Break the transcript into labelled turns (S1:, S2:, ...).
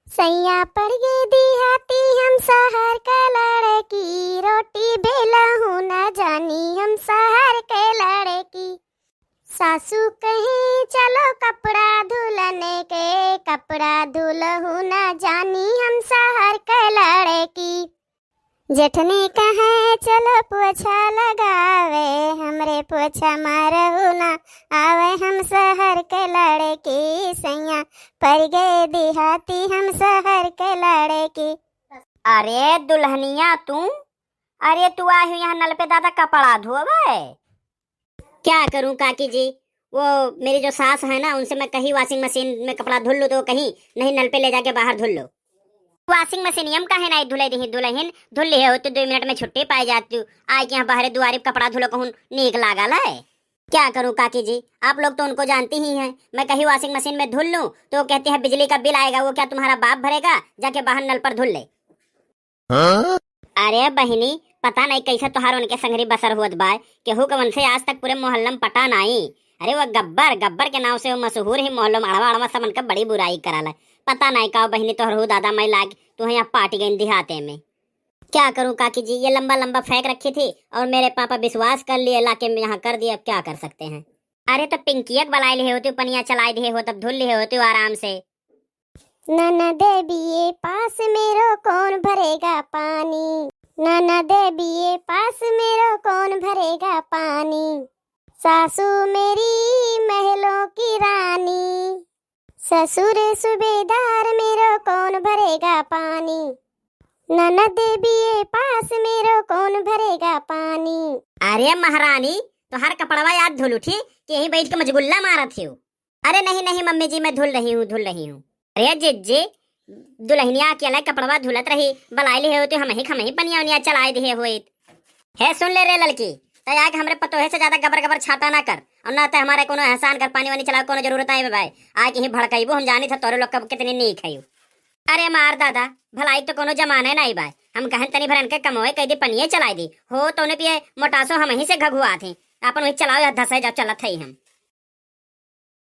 S1: सैया पड़ गई दिहाती हम शहर के लड़की, रोटी बेला हूँ न जानी हम शहर के लड़की। सासू कहीं चलो कपड़ा धुलने के, कपड़ा धुलहू न जानी हम शहर के लड़की। जेठने कहे चलो पोछा लगावे, हमरे पोछा मारहू न आवे हम शहर के लड़की। सैया पड़ गए देहाती हम शहर के लड़की।
S2: अरे दुल्हनिया तू, अरे तू आई हुई यहाँ नल पे दादा कपड़ा धोवे। क्या करूं काकी जी, वो मेरी जो सास है ना, उनसे मैं कहीं वॉशिंग मशीन में कपड़ा धुल लूं तो कहीं नहीं नल पे ले जाके बाहर धुल लो। वॉशिंग मशीन हम काहे नहीं धुले दी दुल्हन, धुल ली हो तो 2 मिनट में छुट्टी पाई जाती हूँ। आज यहाँ बाहर दुआरे कपड़ा धुलो कहूँ नीक लागल है। क्या करूं काकी जी, आप लोग तो उनको जानती ही हैं। मैं कहीं वॉशिंग मशीन में धुल लूं तो कहते हैं बिजली का बिल आएगा, वो क्या तुम्हारा बाप भरेगा, जाके बाहर नल पर धुल ले। अरे बहिनी, पता नहीं कैसे तुहार उनके संगरी बसर हुआ बा, केहू कवन से आज तक पूरे मोहल्ला में पता नहीं। अरे वो गब्बर गब्बर के नाम से वो मशहूर ही मोहल्लों में अड़वा अड़वा समन का बड़ी बुराई कराला। पता नहीं का बहिनी तोहर हो दादा मैं लाग तू यहाँ पार्टी गई दिहाते में। क्या करूं काकी जी, ये लंबा लंबा फेंक रखी थी और मेरे पापा विश्वास कर लिए, लाके में यहाँ कर दिया। अब क्या कर सकते हैं। अरे तो पिंकियक बलाई लिए होते, पनिया चलाई दिए हो, तब धुल लिए होते आराम से।
S1: ननद बीए पास मेरो कौन भरेगा पानी, ननद बीए पास मेरो कौन भरेगा पानी। सासू मेरी महलों की रानी, ससुर सूबेदार मेरो कौन भरेगा पानी। ननद बीए पास मेरो कौन भरेगा पानी।
S2: अरे महारानी, तो हर कपड़वा याद धुल उठी कि यहीं बैठ के मजगुल्ला मारा थी। अरे नहीं नहीं मम्मी जी, मैं धुल रही हूँ। अरे जिज्जे दुल्हनिया अकेला कपड़वा धुलत रही, बलाई ले होते हम ही खमही पनिया उनिया चलाए दिए हुए है। सुन ले रे लड़की, तय हमरे पतोहे से ज्यादा गबर गबर छाता ना कर, और ना तो हमारे कोनो एहसान कर, पानी वानी चलाओ कोनो जरूरत है भाई। आए कहीं भड़काइबो, हम जानी था तोरे लोग कब कितनी नीक है। अरे मार दादा, भलाई तो कोनो जमाने नहीं बाय, हम कहन तनी भरन के कमोए कह दी पनिए चलाई दी हो तो ने पिए मोटासो हम ही से घघुआ थे अपन वही चलाओ या धसे जब चलत है हम।